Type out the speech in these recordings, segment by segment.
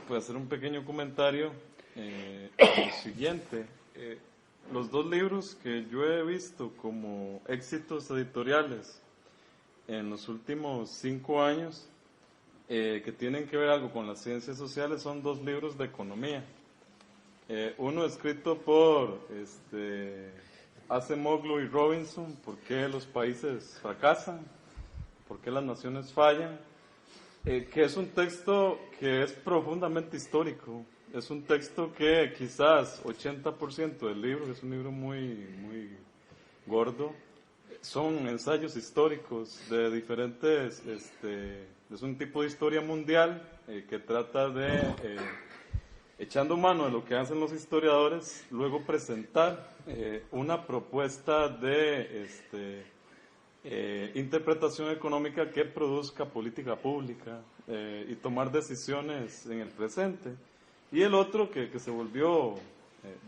pues hacer un pequeño comentario lo siguiente. Los dos libros que yo he visto como éxitos editoriales en los últimos 5 años, que tienen que ver algo con las ciencias sociales, son 2 libros de economía. Uno escrito por Acemoglu y Robinson, ¿por qué los países fracasan? ¿Por qué las naciones fallan? Que es un texto que es profundamente histórico. Es un texto que quizás 80% del libro, que es un libro muy gordo, son ensayos históricos de diferentes, es un tipo de historia mundial que trata de, echando mano de lo que hacen los historiadores, luego presentar una propuesta de interpretación económica que produzca política pública y tomar decisiones en el presente. Y el otro que se volvió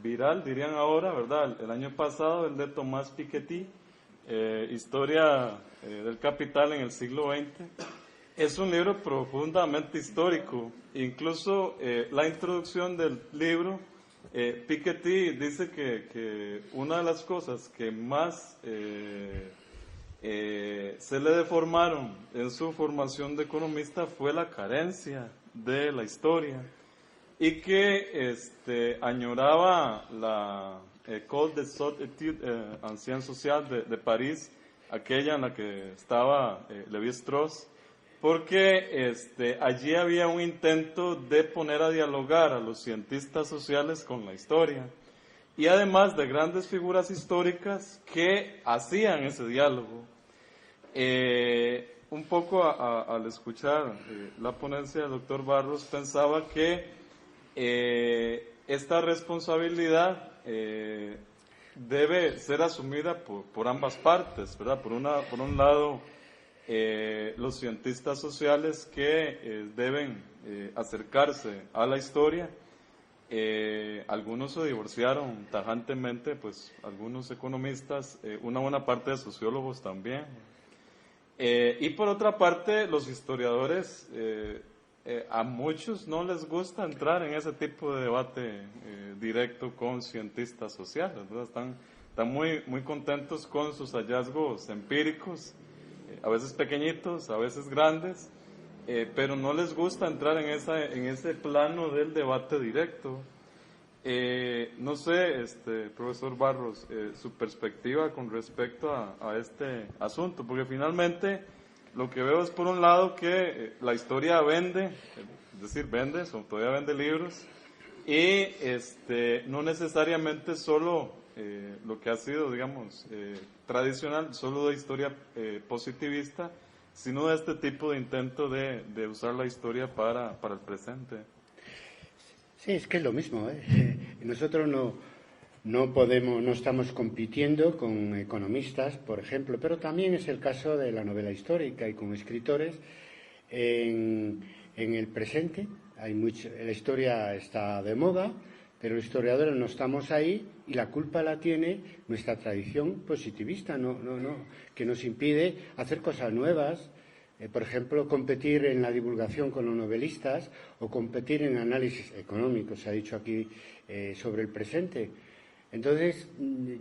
viral, dirían ahora, ¿verdad? El año pasado, el de Thomas Piketty, Historia del Capital en el siglo XX. Es un libro profundamente histórico. Incluso la introducción del libro, Piketty dice que una de las cosas que más se le deformaron en su formación de economista fue la carencia de la historia, y que añoraba la École des Hautes Études Anciennes Sociales de París, aquella en la que estaba Lévi-Strauss, porque allí había un intento de poner a dialogar a los cientistas sociales con la historia, y además de grandes figuras históricas que hacían ese diálogo. Un poco al escuchar la ponencia del doctor Barros, pensaba que esta responsabilidad debe ser asumida por ambas partes, ¿verdad? Por un lado, los cientistas sociales que deben acercarse a la historia. Algunos se divorciaron tajantemente, pues algunos economistas, una buena parte de sociólogos también. Y por otra parte, los historiadores, a muchos no les gusta entrar en ese tipo de debate directo con cientistas sociales, ¿verdad? Están muy contentos con sus hallazgos empíricos, a veces pequeñitos, a veces grandes, pero no les gusta entrar en ese plano del debate directo. No sé, profesor Barros, su perspectiva con respecto a este asunto, porque finalmente lo que veo es, por un lado, que la historia vende, es decir, todavía vende libros, y no necesariamente solo lo que ha sido, digamos, tradicional, solo de historia positivista, sino de este tipo de intento de usar la historia para el presente. Sí, es que es lo mismo, Nosotros no estamos compitiendo con economistas, por ejemplo, pero también es el caso de la novela histórica y con escritores en el presente. La historia está de moda, pero los historiadores no estamos ahí, y la culpa la tiene nuestra tradición positivista, que nos impide hacer cosas nuevas. Por ejemplo, competir en la divulgación con los novelistas o competir en análisis económico, se ha dicho aquí, sobre el presente. Entonces,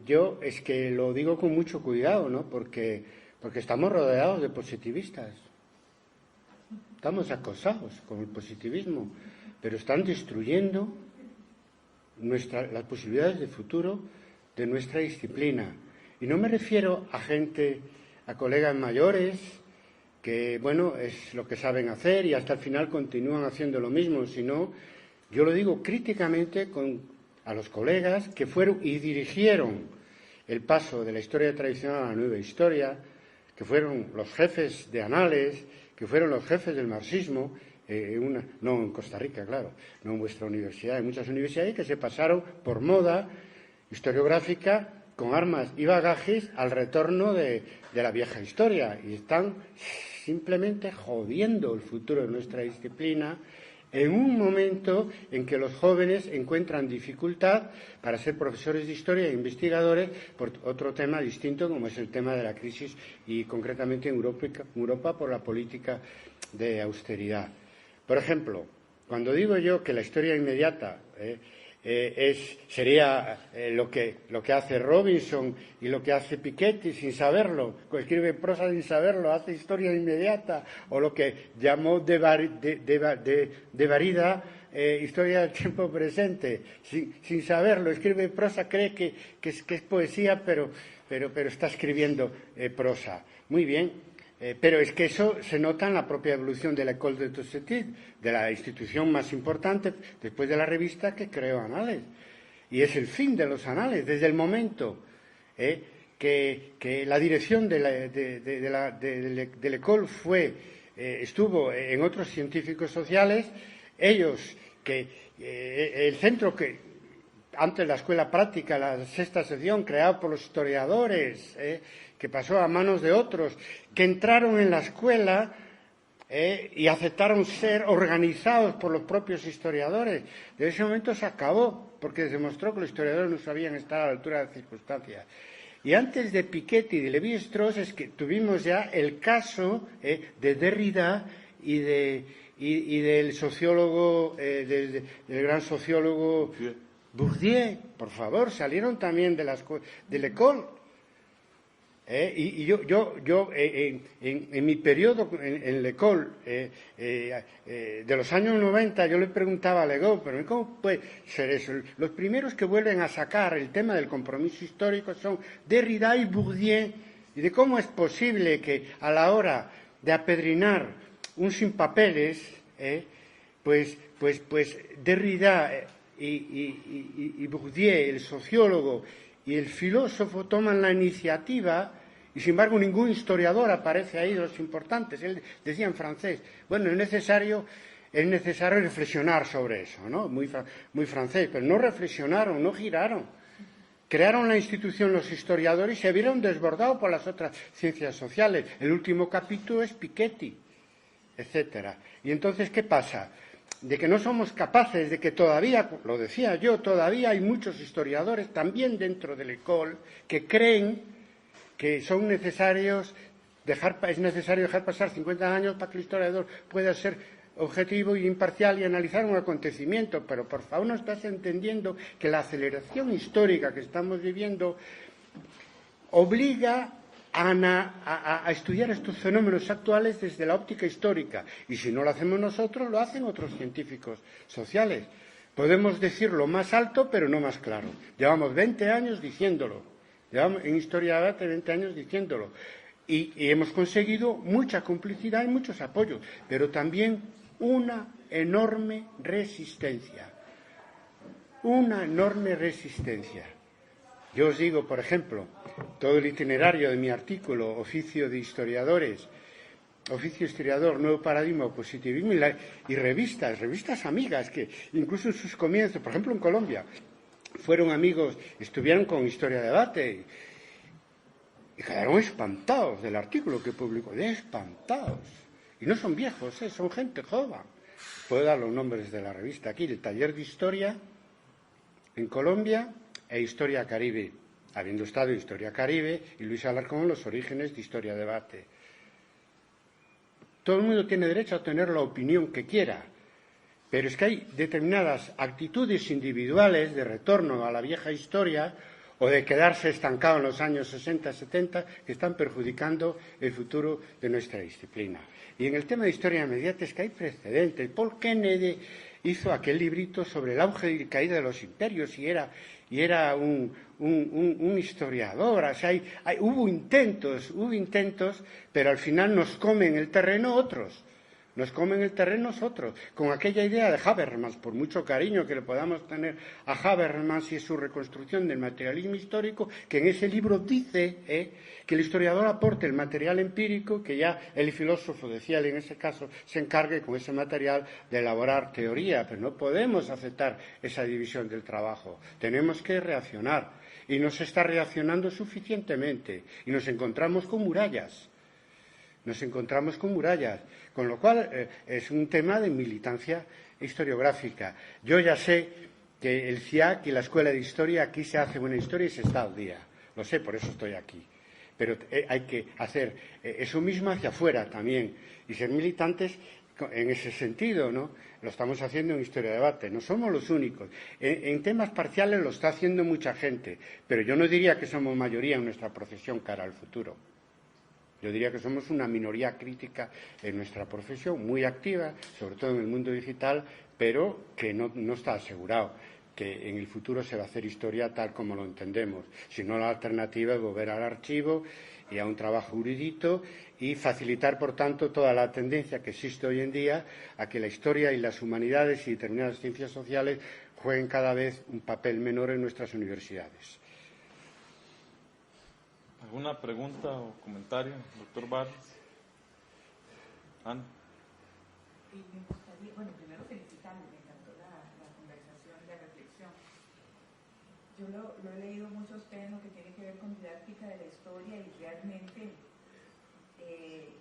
yo es que lo digo con mucho cuidado, ¿no? Porque estamos rodeados de positivistas. Estamos acosados con el positivismo, pero están destruyendo las posibilidades de futuro de nuestra disciplina. Y no me refiero a colegas mayores, que, bueno, es lo que saben hacer y hasta el final continúan haciendo lo mismo, sino, yo lo digo críticamente a los colegas que fueron y dirigieron el paso de la historia tradicional a la nueva historia, que fueron los jefes de Anales, que fueron los jefes del marxismo, no en Costa Rica, claro, no en vuestra universidad, en muchas universidades que se pasaron por moda historiográfica con armas y bagajes al retorno de la vieja historia, y están simplemente jodiendo el futuro de nuestra disciplina en un momento en que los jóvenes encuentran dificultad para ser profesores de historia e investigadores por otro tema distinto, como es el tema de la crisis, y concretamente en Europa por la política de austeridad. Por ejemplo, Cuando digo yo que la historia inmediata sería lo que hace Robinson y lo que hace Piketty sin saberlo, escribe prosa sin saberlo, hace historia inmediata, o lo que llamó de Varida historia del tiempo presente, sin saberlo, escribe prosa, cree que es poesía, pero está escribiendo prosa. Muy bien. Pero es que eso se nota en la propia evolución de la École de Hautes Études, de la institución más importante después de la revista que creó Anales. Y es el fin de los Anales, desde el momento que la dirección de la École estuvo en otros científicos sociales, ellos, el centro que antes la escuela práctica, la sexta sección, creada por los historiadores, que pasó a manos de otros, que entraron en la escuela y aceptaron ser organizados por los propios historiadores. De ese momento se acabó, porque se demostró que los historiadores no sabían estar a la altura de las circunstancias. Y antes de Piketty y de Lévi-Strauss es que tuvimos ya el caso de Derrida y del sociólogo, del gran sociólogo Bourdieu. Por favor, salieron también de la École. Y yo en mi periodo en la École de los años 90, yo le preguntaba a Legault, pero ¿cómo puede ser eso? Los primeros que vuelven a sacar el tema del compromiso histórico son Derrida y Bourdieu, y de cómo es posible que a la hora de apedrinar un sin papeles, pues Derrida y Bourdieu, el sociólogo y el filósofo, toman la iniciativa, y sin embargo ningún historiador aparece ahí de los importantes. Él decía en francés, bueno, es necesario reflexionar sobre eso, ¿no? Muy francés, pero no reflexionaron, no giraron. Crearon la institución los historiadores y se vieron desbordados por las otras ciencias sociales. El último capítulo es Piketty, etcétera. Y entonces, ¿qué pasa? De que no somos capaces, de que todavía, lo decía yo, todavía hay muchos historiadores también dentro de la École que creen que es necesario dejar pasar 50 años para que el historiador pueda ser objetivo y imparcial y analizar un acontecimiento. Pero por favor no estás entendiendo que la aceleración histórica que estamos viviendo obliga a estudiar estos fenómenos actuales desde la óptica histórica. Y si no lo hacemos nosotros, lo hacen otros científicos sociales. Podemos decirlo más alto, pero no más claro. Llevamos 20 años diciéndolo. Llevamos en Historia de Debate 20 años diciéndolo. Y hemos conseguido mucha complicidad y muchos apoyos, pero también una enorme resistencia. Una enorme resistencia. Yo os digo, por ejemplo, todo el itinerario de mi artículo, Oficio de Historiadores, Oficio Historiador, Nuevo Paradigma, Positivismo, y revistas amigas, que incluso en sus comienzos, por ejemplo en Colombia, fueron amigos, estuvieron con Historia de Debate, y quedaron espantados del artículo que publicó, espantados. Y no son viejos, son gente joven. Puedo dar los nombres de la revista aquí, el Taller de Historia en Colombia e Historia Caribe, habiendo estado en Historia Caribe, y Luis Alarcón en los orígenes de Historia de Debate. Todo el mundo tiene derecho a tener la opinión que quiera, pero es que hay determinadas actitudes individuales de retorno a la vieja historia o de quedarse estancado en los años 60, 70, que están perjudicando el futuro de nuestra disciplina. Y en el tema de historia inmediata es que hay precedentes. Paul Kennedy hizo aquel librito sobre el auge y caída de los imperios y era un historiador. O sea, hubo intentos, pero al final nos comen el terreno otros. Con aquella idea de Habermas, por mucho cariño que le podamos tener a Habermas y su reconstrucción del materialismo histórico, que en ese libro dice que el historiador aporte el material empírico, que ya el filósofo, decía él en ese caso, se encargue con ese material de elaborar teoría, pero no podemos aceptar esa división del trabajo. Tenemos que reaccionar, y no se está reaccionando suficientemente, y nos encontramos con murallas. Con lo cual es un tema de militancia historiográfica. Yo ya sé que el CIAC y la Escuela de Historia, aquí se hace buena historia y se está al día. Lo sé, por eso estoy aquí. Pero hay que hacer eso mismo hacia afuera también y ser militantes en ese sentido, ¿no? Lo estamos haciendo en Historia de Debate, no somos los únicos. En temas parciales lo está haciendo mucha gente, pero yo no diría que somos mayoría en nuestra profesión cara al futuro. Yo diría que somos una minoría crítica en nuestra profesión, muy activa, sobre todo en el mundo digital, pero que no está asegurado que en el futuro se va a hacer historia tal como lo entendemos. Si no, la alternativa es volver al archivo y a un trabajo jurídico y facilitar, por tanto, toda la tendencia que existe hoy en día a que la historia y las humanidades y determinadas ciencias sociales jueguen cada vez un papel menor en nuestras universidades. ¿Alguna pregunta o comentario, doctor Barros? Ana. Me gustaría, bueno, primero felicitarle, me encantó la conversación de reflexión. Yo lo he leído mucho a usted en lo que tiene que ver con didáctica de la historia y realmente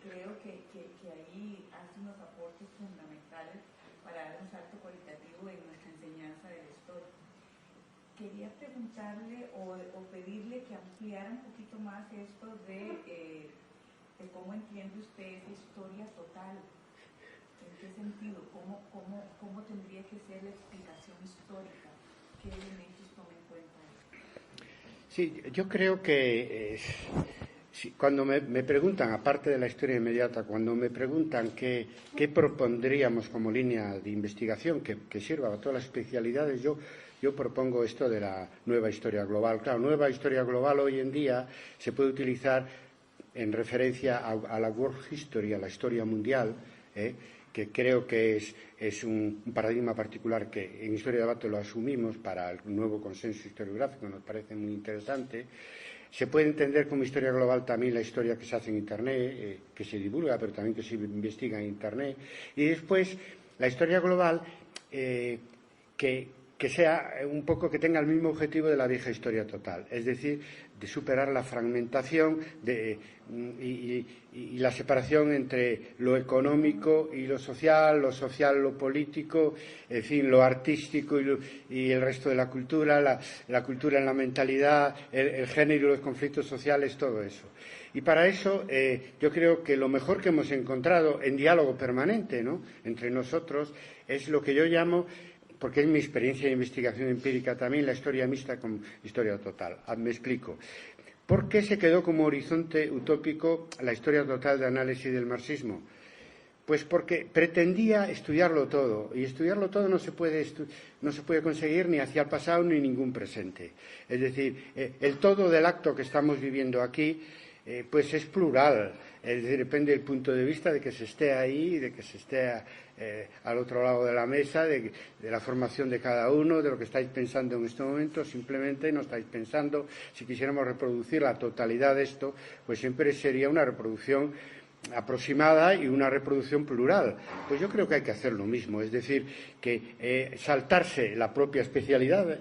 creo que ahí hace unos aportes fundamentales para dar un salto cualitativo en nuestra enseñanza de la historia. Quería preguntarle o pedirle que ampliara un poquito más esto de cómo entiende usted esa historia total. ¿En qué sentido? ¿Cómo tendría que ser la explicación histórica? ¿Qué elementos toma en cuenta? Sí, yo creo que cuando me preguntan, aparte de la historia inmediata, cuando me preguntan qué propondríamos como línea de investigación que sirva a todas las especialidades, yo propongo esto de la nueva historia global. Claro, nueva historia global hoy en día se puede utilizar en referencia a la World History, a la historia mundial, que creo que es un paradigma particular que en Historia de Debate lo asumimos para el nuevo consenso historiográfico, nos parece muy interesante. Se puede entender como historia global también la historia que se hace en Internet, que se divulga, pero también que se investiga en Internet. Y después, la historia global que sea un poco, que tenga el mismo objetivo de la vieja historia total, es decir, de superar la fragmentación y la separación entre lo económico y lo social, lo político, en fin, lo artístico y el resto de la cultura, la cultura en la mentalidad, el género y los conflictos sociales, todo eso. Y para eso yo creo que lo mejor que hemos encontrado en diálogo permanente, ¿no?, entre nosotros es lo que yo llamo, porque es mi experiencia de investigación empírica también, la historia mixta con historia total. Me explico. ¿Por qué se quedó como horizonte utópico la historia total de análisis del marxismo? Pues porque pretendía estudiarlo todo, y estudiarlo todo no se puede conseguir ni hacia el pasado ni ningún presente. Es decir, el todo del acto que estamos viviendo aquí pues es plural, es decir, depende del punto de vista de que se esté ahí, de que se esté al otro lado de la mesa, de la formación de cada uno, de lo que estáis pensando en este momento. Simplemente no estáis pensando. Si quisiéramos reproducir la totalidad de esto, pues siempre sería una reproducción aproximada y una reproducción plural. Pues yo creo que hay que hacer lo mismo, es decir, que saltarse la propia especialidad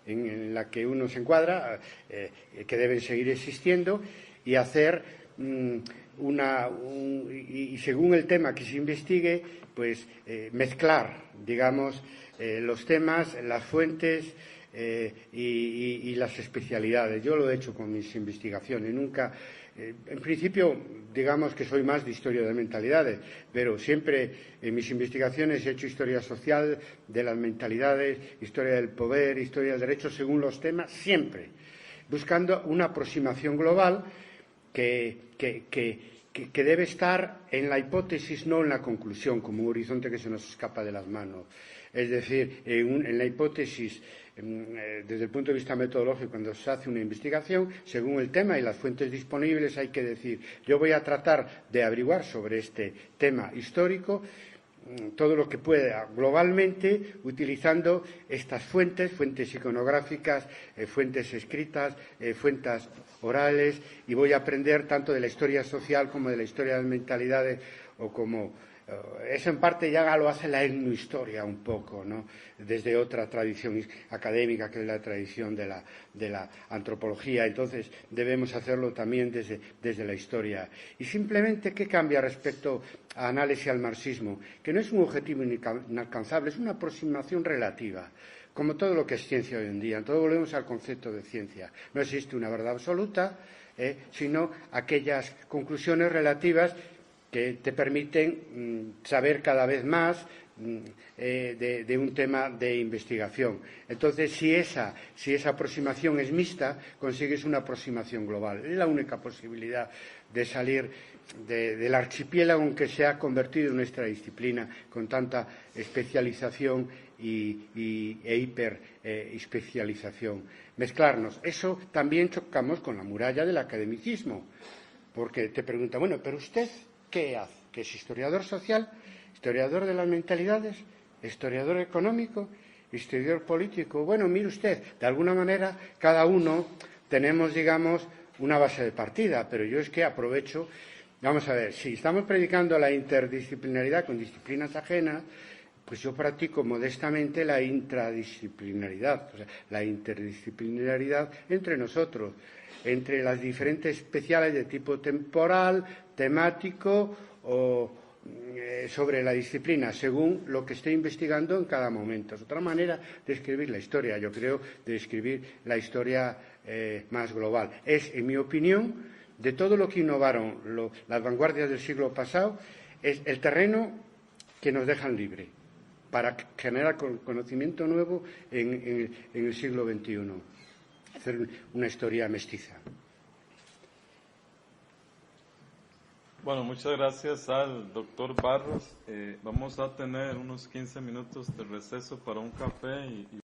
en la que uno se encuadra, que deben seguir existiendo, y hacer y según el tema que se investigue, pues mezclar, digamos, los temas, las fuentes y las especialidades. Yo lo he hecho con mis investigaciones. Nunca, en principio, digamos que soy más de historia de mentalidades, pero siempre en mis investigaciones he hecho historia social de las mentalidades, historia del poder, historia del derecho, según los temas, siempre buscando una aproximación global que debe estar en la hipótesis, no en la conclusión, como un horizonte que se nos escapa de las manos. Es decir, en la hipótesis, desde el punto de vista metodológico, cuando se hace una investigación, según el tema y las fuentes disponibles, hay que decir, yo voy a tratar de averiguar sobre este tema histórico todo lo que pueda globalmente, utilizando estas fuentes iconográficas, fuentes escritas, fuentes orales, y voy a aprender tanto de la historia social como de la historia de las mentalidades, o como eso en parte ya lo hace la etnohistoria un poco, ¿no?, desde otra tradición académica que es la tradición de la antropología. Entonces debemos hacerlo también desde la historia. Y simplemente, ¿qué cambia respecto a análisis al marxismo? Que no es un objetivo inalcanzable, es una aproximación relativa. Como todo lo que es ciencia hoy en día, todo volvemos al concepto de ciencia. No existe una verdad absoluta, sino aquellas conclusiones relativas que te permiten saber cada vez más de un tema de investigación. Entonces, si esa aproximación es mixta, consigues una aproximación global. Es la única posibilidad de salir del archipiélago en que se ha convertido en nuestra disciplina con tanta especialización e hiperespecialización. Mezclarnos. Eso también chocamos con la muralla del academicismo, porque te pregunta, bueno, pero usted ¿qué hace? ¿Que es historiador social? ¿Historiador de las mentalidades? ¿Historiador económico? ¿Historiador político? Bueno, mire usted, de alguna manera cada uno tenemos, digamos, una base de partida, pero yo es que aprovecho, vamos a ver, si estamos predicando la interdisciplinaridad con disciplinas ajenas, pues yo practico modestamente la intradisciplinaridad, o sea, la interdisciplinaridad entre nosotros, entre las diferentes especiales de tipo temporal, temático o sobre la disciplina, según lo que esté investigando en cada momento. Es otra manera de escribir la historia, yo creo, de escribir la historia más global. Es, en mi opinión, de todo lo que innovaron las vanguardias del siglo pasado, es el terreno que nos dejan libre para generar conocimiento nuevo en el siglo XXI. Hacer una historia mestiza. Bueno, muchas gracias al doctor Barros. Vamos a tener unos 15 minutos de receso para un café y